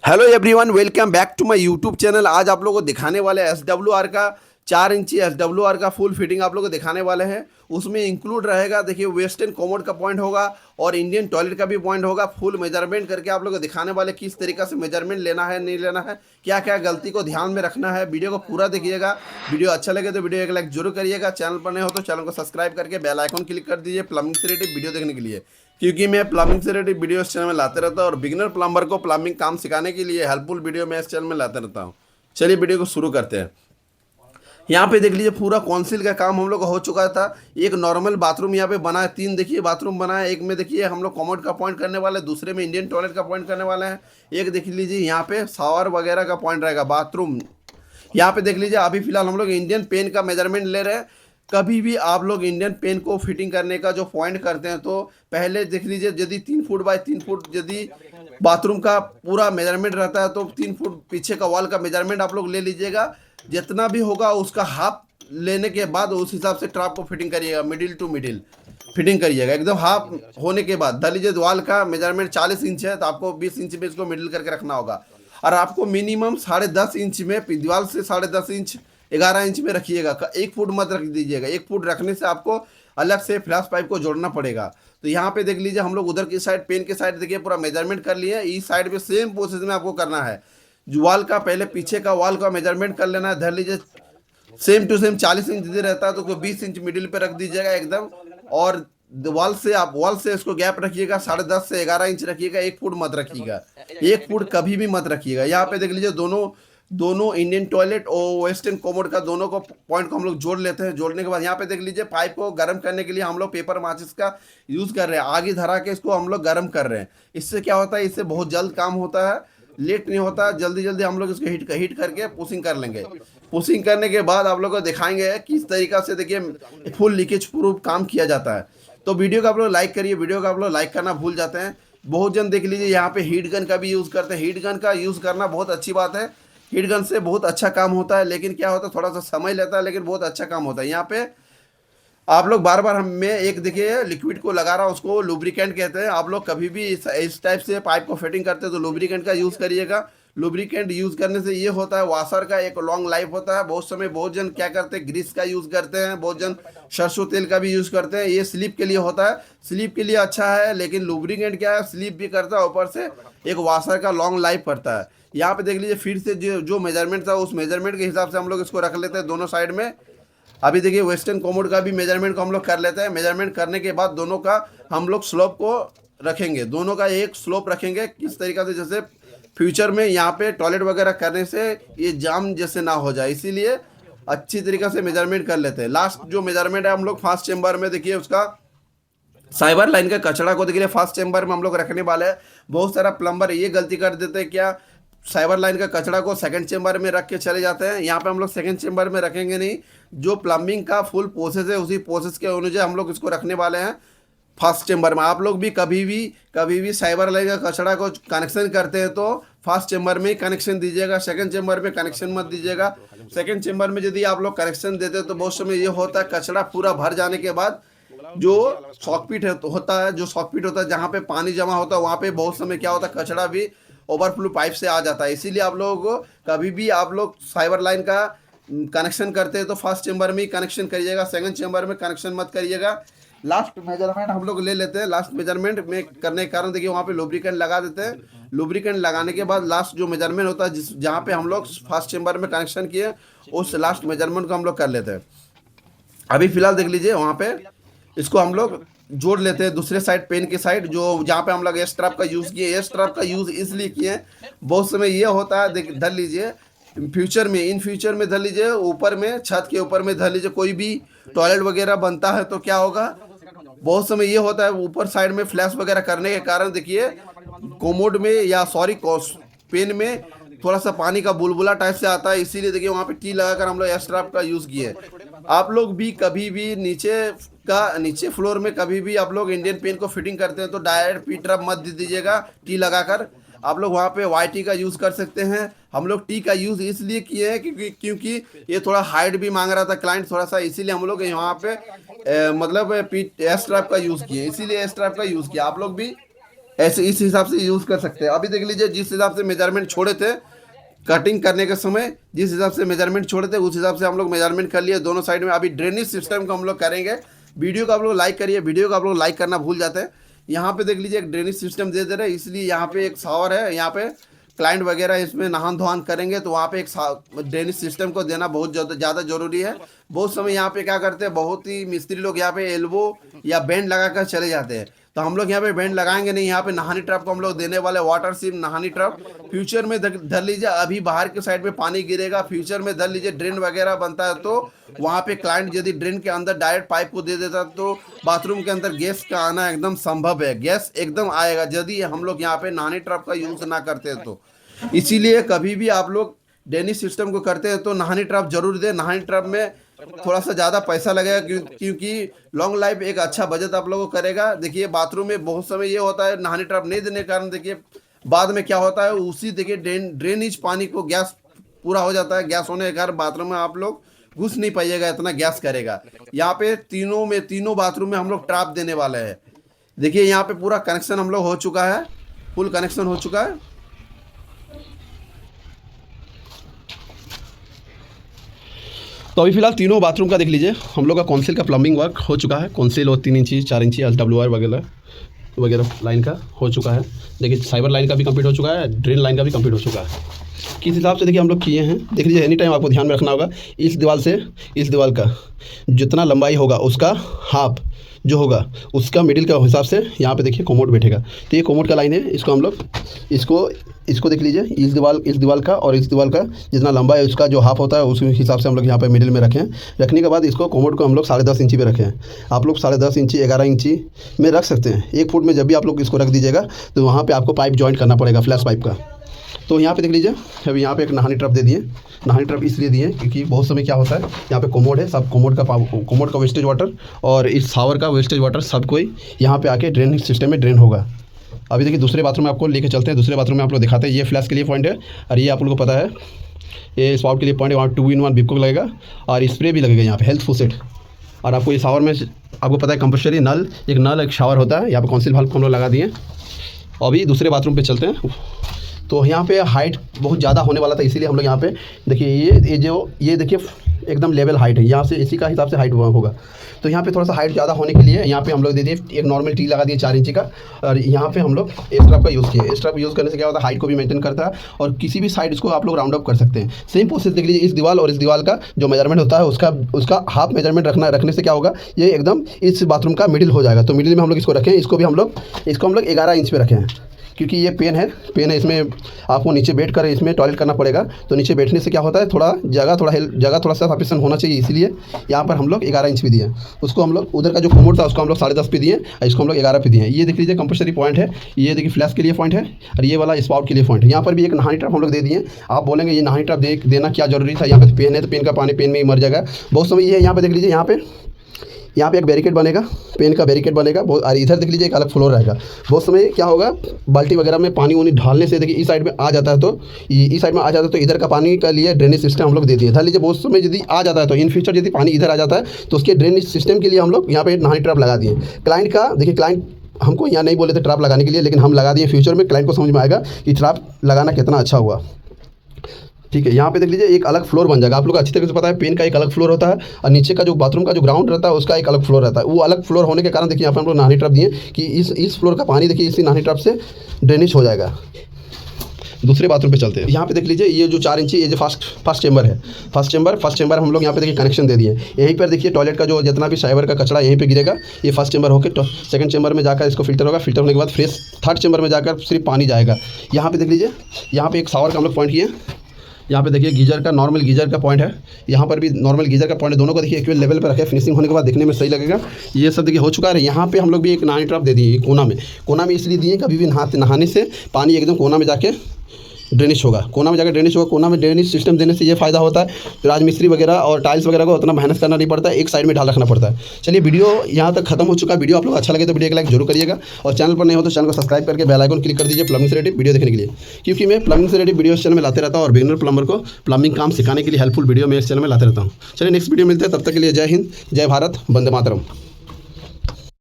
Hello everyone, welcome back to my YouTube channel. आज आप लोगों को दिखाने वाले SWR का 4 इंची SWR का फुल फिटिंग आप लोगों को दिखाने वाले हैं। उसमें इंक्लूड रहेगा, देखिए, वेस्टर्न कोमोड का पॉइंट होगा और इंडियन टॉयलेट का भी पॉइंट होगा। फुल मेजरमेंट करके आप लोगों को दिखाने वाले किस तरीके से मेजरमेंट लेना है, नहीं लेना है, क्या क्या गलती को ध्यान में रखना है। वीडियो को पूरा देखिएगा। वीडियो अच्छा लगे तो वीडियो एक लाइक जरूर करिएगा। चैनल पर नए हो तो चैनल को सब्सक्राइब करके बेल आइकन क्लिक कर दीजिए प्लम्बिंग से रिलेटेड वीडियो देखने के लिए, क्योंकि मैं प्लम्बिंग से रिलेटेड वीडियो इस चैनल में लाते रहता हूँ और बिगिनर प्लम्बर को प्लम्बिंग काम सिखाने के लिए हेल्पफुल वीडियो मैं इस चैनल में लाते रहता हूँ। चलिए वीडियो को शुरू करते हैं। यहाँ पे देख लीजिए, पूरा काउंसिल का काम हम लोग का हो चुका था। एक नॉर्मल बाथरूम यहाँ पे बना है, 3 देखिए बाथरूम बना है। एक में देखिए हम लोग कॉमोड का पॉइंट करने वाले हैं, दूसरे में इंडियन टॉयलेट का पॉइंट करने वाले हैं। एक देख लीजिए यहाँ पे शावर वगैरह का पॉइंट रहेगा, बाथरूम। यहाँ पे देख लीजिए, अभी फिलहाल हम लोग इंडियन पेन का मेजरमेंट ले रहे हैं। कभी भी आप लोग इंडियन पेन को फिटिंग करने का जो पॉइंट करते हैं तो पहले देख लीजिए, यदि 3 फुट बाय 3 फुट यदि बाथरूम का पूरा मेजरमेंट रहता है तो 3 फुट पीछे का वॉल का मेजरमेंट आप लोग ले लीजिएगा। जितना भी होगा उसका हाफ लेने के बाद उस हिसाब से ट्रैप को फिटिंग करिएगा, मिडिल टू मिडिल फिटिंग करिएगा। एकदम हाफ होने के बाद मान लीजिए वॉल का मेजरमेंट 40 इंच है तो आपको 20 इंच में इसको मिडिल करके रखना होगा। और आपको मिनिमम 10.5 इंच में दीवार से 10.5 इंच 11 इंच में रखिएगा। 1 फुट मत रख दीजिएगा। 1 फुट रखने से आपको अलग से फ्लैश पाइप को जोड़ना पड़ेगा। तो यहाँ पे देख लीजिए, हम लोग उधर की साइड पेन के साइड देखिए पूरा मेजरमेंट कर लिए। इस साइड पे सेम प्रोसेस में आपको करना है। जो वॉल का पहले पीछे का वॉल का मेजरमेंट कर लेना है। धर लीजिए सेम टू सेम 40 इंच दे रहता है तो 20 इंच मिडिल पे रख दीजिएगा एकदम। और वॉल से इसको गैप रखिएगा, 10.5 से 11 इंच रखिएगा। 1 फुट मत रखिएगा, 1 फुट कभी भी मत रखिएगा। यहाँ पे देख लीजिए, दोनों दोनों इंडियन टॉयलेट और वेस्टर्न कोमोड का दोनों को पॉइंट को हम लोग जोड़ लेते हैं। जोड़ने के बाद यहाँ पे देख लीजिए, पाइप को गर्म करने के लिए हम लोग पेपर माचिस का यूज़ कर रहे हैं। आगे धरा के इसको हम लोग गर्म कर रहे हैं। इससे क्या होता है, इससे बहुत जल्द काम होता है, लेट नहीं होता। जल्दी जल्दी हम लोग इसको हीट करके पुशिंग कर लेंगे। पुशिंग करने के बाद आप लोग को दिखाएंगे किस तरीका से देखिए फुल लीकेज प्रूफ काम किया जाता है। तो वीडियो को आप लोग लाइक करिए। वीडियो को आप लोग लाइक करना भूल जाते हैं। बहुत जन देख लीजिए यहाँ पे हीट गन का भी यूज़ करते हैं। हीट गन का यूज़ करना बहुत अच्छी बात है। हीट गन से बहुत अच्छा काम होता है, लेकिन क्या होता है, थोड़ा सा समय लेता है, लेकिन बहुत अच्छा काम होता है। यहाँ पे आप लोग बार बार मैं एक देखिए लिक्विड को लगा रहा हूँ, उसको लुब्रिकेंट कहते हैं। आप लोग कभी भी इस टाइप से पाइप को फिटिंग करते हैं तो लुब्रिकेंट का यूज़ करिएगा। लुब्रिकेंट यूज़ करने से ये होता है, वाशर का एक लॉन्ग लाइफ होता है। बहुत समय बहुत जन क्या करते हैं, ग्रीस का यूज़ करते हैं, बहुत जन सरसों तेल का भी यूज़ करते हैं। ये स्लीप के लिए होता है, स्लीप के लिए अच्छा है। लेकिन लुब्रिकेंट क्या है, स्लीप भी करता है, ऊपर से एक वाशर का लॉन्ग लाइफ पड़ता है। यहाँ पे देख लीजिए, फिर से जो मेजरमेंट था उस मेजरमेंट के हिसाब से हम लोग इसको रख लेते हैं दोनों साइड में। अभी देखिए, वेस्टर्न कोमोड का भी मेजरमेंट को हम लोग कर लेते हैं। मेजरमेंट करने के बाद दोनों का हम लोग स्लोप को रखेंगे, दोनों का एक स्लोप रखेंगे। किस तरीका से, जैसे फ्यूचर में यहाँ पे टॉयलेट वगैरह करने से ये जाम जैसे ना हो जाए, इसीलिए अच्छी तरीके से मेजरमेंट कर लेते हैं। लास्ट जो मेजरमेंट है हम लोग फर्स्ट चेम्बर में देखिए, उसका साइबर लाइन का कचड़ा को देखिए फर्स्ट चेम्बर में हम लोग रखने वाले हैं। बहुत सारा प्लम्बर ये गलती कर देते हैं, क्या, साइबर लाइन का कचड़ा को सेकंड चेम्बर में रख के चले जाते हैं। यहाँ पे हम लोग सेकंड चेम्बर में रखेंगे नहीं। जो प्लम्बिंग का फुल प्रोसेस है उसी प्रोसेस के अनुसार हम लोग इसको रखने वाले हैं फर्स्ट चेम्बर में। आप लोग भी कभी भी साइबर लाइन का कचड़ा को कनेक्शन करते हैं तो फर्स्ट चेम्बर में ही कनेक्शन दीजिएगा, सेकंड चेम्बर में कनेक्शन मत दीजिएगा। सेकंड चेम्बर में यदि आप लोग कनेक्शन देते हैं तो बहुत समय ये होता है, कचड़ा पूरा भर जाने के बाद जो सॉकपिट होता है, जो सॉकपिट होता है जहाँ पे पानी जमा होता है, वहाँ पे बहुत समय क्या होता है, कचड़ा भी ओवरफ्लो पाइप से आ जाता है। इसीलिए आप लोगों को कभी भी आप लोग साइबर लाइन का कनेक्शन करते हैं तो फर्स्ट चेम्बर में ही कनेक्शन करिएगा, सेकंड चेम्बर में कनेक्शन मत करिएगा। लास्ट मेजरमेंट हम लोग ले लेते हैं। लास्ट मेजरमेंट में करने के कारण देखिए वहाँ पे लुब्रिकेंट लगा देते हैं। लुब्रिकेंट लगाने के बाद लास्ट जो मेजरमेंट होता है, जिस जहाँ पे हम लोग फर्स्ट चेम्बर में कनेक्शन किए, उस लास्ट मेजरमेंट को हम लोग कर लेते हैं। अभी फिलहाल देख लीजिए, वहाँ पे इसको हम लोग जोड़ लेते हैं दूसरे साइड, पेन के साइड, जो जहाँ पे हम लोग एस ट्रैप का यूज़ किए। एस ट्रैप का यूज़ इसलिए किए, बहुत समय ये होता है, देख धर लीजिए फ्यूचर में, इन फ्यूचर में धर लीजिए, ऊपर में छत के ऊपर में धर लीजिए कोई भी टॉयलेट वगैरह बनता है तो क्या होगा, बहुत समय ये होता है ऊपर साइड में फ्लैश वगैरह करने के कारण देखिए कोमोड में या सॉरी पेन में थोड़ा सा पानी का बुलबुला टाइप से आता है। इसीलिए देखिए वहाँ पे टी लगाकर हम लोग एस ट्रैप का यूज़ किए। आप लोग भी कभी भी नीचे फ्लोर में कभी भी आप लोग इंडियन पेन को फिटिंग करते हैं तो डायरेक्ट पी ट्रैप मत दे दीजिएगा टी लगाकर। आप लोग वहाँ पे वाई टी का यूज़ कर सकते हैं। हम लोग टी का यूज़ इसलिए किए हैं क्योंकि ये थोड़ा हाइट भी मांग रहा था क्लाइंट थोड़ा सा, इसीलिए हम लोग यहाँ पे मतलब पी एस ट्रैप का यूज़ किए, इसीलिए एस ट्रैप का यूज़ किया। आप लोग भी ऐसे इस हिसाब से यूज़ कर सकते हैं। अभी देख लीजिए जिस हिसाब से मेजरमेंट छोड़े थे कटिंग करने के समय, जिस हिसाब से मेजरमेंट छोड़े थे उस हिसाब से हम लोग मेजरमेंट कर लिए दोनों साइड में। अभी ड्रेनेज सिस्टम को हम लोग करेंगे। वीडियो को आप लोग लाइक करिए, वीडियो को आप लोग लाइक करना भूल जाते हैं। यहाँ पे देख लीजिए एक ड्रेनेज सिस्टम दे रहे हैं, इसलिए यहाँ पे एक शावर है। यहाँ पे क्लाइंट वगैरह इसमें नहान धोहान करेंगे तो वहाँ पे एक ड्रेनेज सिस्टम को देना बहुत ज़्यादा जरूरी है। बहुत समय यहाँ पे क्या करते हैं, बहुत ही मिस्त्री लोग यहाँ पे एल्बो या बैंड लगा कर चले जाते हैं, तो हम लोग यहाँ पे बैंड लगाएंगे नहीं। यहाँ पे नहानी ट्रैप को हम लोग देने वाले वाटर सिम नहानी ट्रैप। फ्यूचर में धर लीजिए, अभी बाहर के साइड पे पानी गिरेगा, फ्यूचर में धर लीजिए ड्रेन वगैरह बनता है तो वहाँ पे क्लाइंट यदि ड्रेन के अंदर डायरेक्ट पाइप को दे देता तो बाथरूम के अंदर गैस का आना एकदम संभव है, गैस एकदम आएगा यदि हम लोग यहाँ पे नहानी ट्रैप का यूज़ ना करते तो। इसीलिए कभी भी आप लोग ड्रेनेज सिस्टम को करते हैं तो नहानी ट्रैप जरूर दें। नहानी ट्रैप में थोड़ा सा ज़्यादा पैसा लगेगा क्योंकि लॉन्ग लाइफ एक अच्छा बजट आप लोगों को करेगा। देखिए बाथरूम में बहुत समय ये होता है नहानी ट्रैप नहीं देने के कारण देखिए बाद में क्या होता है, उसी देखिए ड्रेनेज पानी को गैस पूरा हो जाता है। गैस होने के कारण बाथरूम में आप लोग घुस नहीं पाइएगा, इतना गैस करेगा। यहाँ पे तीनों बाथरूम में हम लोग ट्रैप देने वाले हैं। देखिए यहाँ पे पूरा कनेक्शन हम लोग हो चुका है, फुल कनेक्शन हो चुका है। तो अभी फिलहाल तीनों बाथरूम का देख लीजिए हम लोग का कौंसिल का प्लम्बिंग वर्क हो चुका है। कौंसिल और 3 इंची 4 इंची SWR वगैरह लाइन का हो चुका है। देखिए साइबर लाइन का भी कंप्लीट हो चुका है, ड्रेन लाइन का भी कंप्लीट हो चुका है। किस हिसाब से देखिए हम लोग किए हैं देख लीजिए। एनी टाइम आपको ध्यान में रखना होगा, इस दीवार से इस दीवार का जितना लंबाई होगा उसका हाफ जो होगा उसका मिडिल का हिसाब से यहाँ पे देखिए कोमोड बैठेगा। तो ये कोमोड का लाइन है, इसको हम लोग इसको देख लीजिए इस दीवार का और इस दीवार का जितना लंबा है उसका जो हाफ होता है उस हिसाब से हम लोग यहाँ पे मिडिल में रखें। रखने के बाद इसको कोमोड को हम लोग 10.5 इंची पे रखें। आप लोग 10.5 इंची 11 इंची में रख सकते हैं। 1 फुट में जब भी आप लोग इसको रख दीजिएगा तो वहाँ पर आपको पाइप जॉइंट करना पड़ेगा, फ्लैश पाइप का। तो यहाँ पे देख लीजिए अभी यहाँ पे एक नहानी ट्रैप दे दिए। नहानी ट्रैप इसलिए दिए क्योंकि बहुत समय क्या होता है यहाँ पे कोमोड है, सब कोमोड का वेस्टेज वाटर और इस शावर का वेस्टेज वाटर सब कोई यहाँ पे आके ड्रेनेज सिस्टम में ड्रेन होगा। अभी देखिए दूसरे बाथरूम में आपको लेके चलते हैं। दूसरे बाथरूम में आप लोग दिखाते हैं। ये फ्लैश के लिए पॉइंट है और ये आप लोगों को पता है ये स्पाउट के लिए पॉइंट है। वहाँ 2-in-1 बिपको लगेगा और स्प्रे भी लगेगा यहाँ पे हेल्थ फुसेट। और आपको ये शावर में आपको पता है कंपल्सरी नल एक शावर होता है। यहाँ पर कौंसिल वाल्व को हम लोग लगा दिए। अभी दूसरे बाथरूम पर चलते हैं। तो यहाँ पे हाइट बहुत ज़्यादा होने वाला था, इसीलिए हम लोग यहाँ पे देखिए ये देखिए एकदम लेवल हाइट है, यहाँ से इसी का हिसाब से हाइट होगा। तो यहाँ पे थोड़ा सा हाइट ज़्यादा होने के लिए यहाँ पे हम लोग दे दिए एक नॉर्मल टी लगा दिए 4 इंची का। और यहाँ पे हम लोग स्ट्रैप का यूज़ किए। स्ट्रैप यूज़ करने से क्या होता है, हाइट को भी मेंटेन करता है और किसी भी साइड इसको आप लोग राउंड अप कर सकते हैं। सेम प्रोसेस देख लीजिए, इस दीवार और इस दीवार का जो मेजरमेंट होता है उसका हाफ मेजरमेंट रखने से क्या होगा, ये एकदम इस बाथरूम का मिडिल हो जाएगा। तो मिडिल में हम लोग इसको रखें। इसको हम लोग 11 इंच पे रखें क्योंकि ये पेन है इसमें आपको नीचे बैठ कर इसमें टॉयलेट करना पड़ेगा। तो नीचे बैठने से क्या होता है, जगह थोड़ा सा सफिशिएंट होना चाहिए, इसीलिए यहाँ पर हम लोग 11 इंच पे दिए। उसको हम लोग उधर का जो कोमोड था उसको हम लोग 10.5 पे दिए और इसको हम लोग 11 पे दिए। ये देख लीजिए कंपल्सरी पॉइंट है। ये देखिए फ्लैश के लिए पॉइंट है और ये वाला स्पाउट के लिए पॉइंट है। यहाँ पर भी एक नहानी ट्रैप हम लोग दे दिए। आप बोलेंगे ये नहानी ट्रैप देना क्या जरूरी था, यहाँ पे पेन है तो पेन का पानी पेन में ही मर जाएगा। बहुत समय ये है। यहाँ पे देख लीजिए यहाँ पे एक बैरिकेड बनेगा, पेन का बैरिकेड बनेगा। और इधर देख लीजिए एक अलग फ्लोर रहेगा। बहुत समय क्या होगा, बाल्टी वगैरह में पानी ढालने से देखिए इस साइड में आ जाता है, तो इस साइड में आ जाता है तो इधर का पानी का लिए ड्रेनेज सिस्टम हम लोग दे दिए। धर लीजिए बहुत समय यदि आ जाता है तो इन फ्यूचर यदि पानी इधर आ जाता है तो उसके ड्रेनेज सिस्टम के लिए हम लोग यहाँ पे नहानी ट्रैप लगा दिए। क्लाइंट का देखिए, क्लाइंट हमको यहाँ नहीं बोले थे ट्रैप लगाने के लिए, लेकिन हम लगा दिए। फ्यूचर में क्लाइंट को समझ में आएगा कि ट्रैप लगाना कितना अच्छा हुआ। ठीक है, यहाँ पे देख लीजिए एक अलग फ्लोर बन जाएगा। आप लोग अच्छी तरीके से पता है पेन का एक अलग फ्लोर होता है और नीचे का जो बाथरूम का जो ग्राउंड रहता है उसका एक अलग फ्लोर रहता है। वो अलग फ्लोर होने के कारण देखिए यहाँ पर हम लोग नहानी ट्रैप दिए कि इस फ्लोर का पानी देखिए इसी नहानी ट्रैप से ड्रेनेज हो जाएगा। दूसरे बाथरूम पे चलते हैं। यहाँ पे देख लीजिए ये जो 4 इंची ये जो फर्स्ट चेंबर है, फर्स्ट चेंबर हम लोग यहाँ पे देखिए कनेक्शन दे दिए। यहीं पर देखिए टॉयलेट का जो जितना भी शावर का कचरा यहीं पे गिरेगा, ये फर्स्ट चेंबर होकर सेकंड चेंबर में जाकर इसको फिल्टर होगा। फिल्टर होने के बाद फ्रेश थर्ड चेंबर में जाकर सिर्फ पानी जाएगा। यहाँ पे देख लीजिए यहाँ पे एक शावर का हम लोग पॉइंट किए। यहाँ पे देखिए गीजर का नॉर्मल गीजर का पॉइंट है, यहाँ पर भी नॉर्मल गीजर का पॉइंट है। दोनों को देखिए इक्वल लेवल पर रखे। फिनिशिंग होने के बाद देखने में सही लगेगा। ये सब देखिए हो चुका है। यहाँ पे हम लोग भी एक नहानी ट्रैप दे दिए कोना में इसलिए दिए कभी भी नहाने से पानी एकदम कोना में जाके ड्रेनेज होगा। कोना में जाकर ड्रेनेज होगा। कोना में ड्रेनेज सिस्टम देने से ये फ़ायदा होता है, राजमिस्त्री वगैरह और टाइल्स वगैरह को उतना मेहनत करना नहीं पड़ता है, एक साइड में ढाल रखना पड़ता है। चलिए वीडियो यहाँ तक खत्म हो चुका है। वीडियो आप लोग अच्छा लगे तो वीडियो को लाइक जरूर करिएगा और चैनल पर नहीं हो तो चैनल को सब्सक्राइब करके बेल आइकन क्लिक कर दीजिए प्लम्बिंग से रिलेटेड वीडियो देखने के लिए, क्योंकि मैं प्लम्बिंग से रिलेटेड वीडियो इस चैनल में लाते रहता हूँ और बिगिनर प्लम्बर को प्लम्बिंग काम सिखाने के लिए हेल्पफुल वीडियो मैं इस चैनल में लाते रहता हूँ। चलिए नेक्स्ट वीडियो मिलते हैं, तब तक के लिए जय हिंद, जय भारत, वंदे मातरम।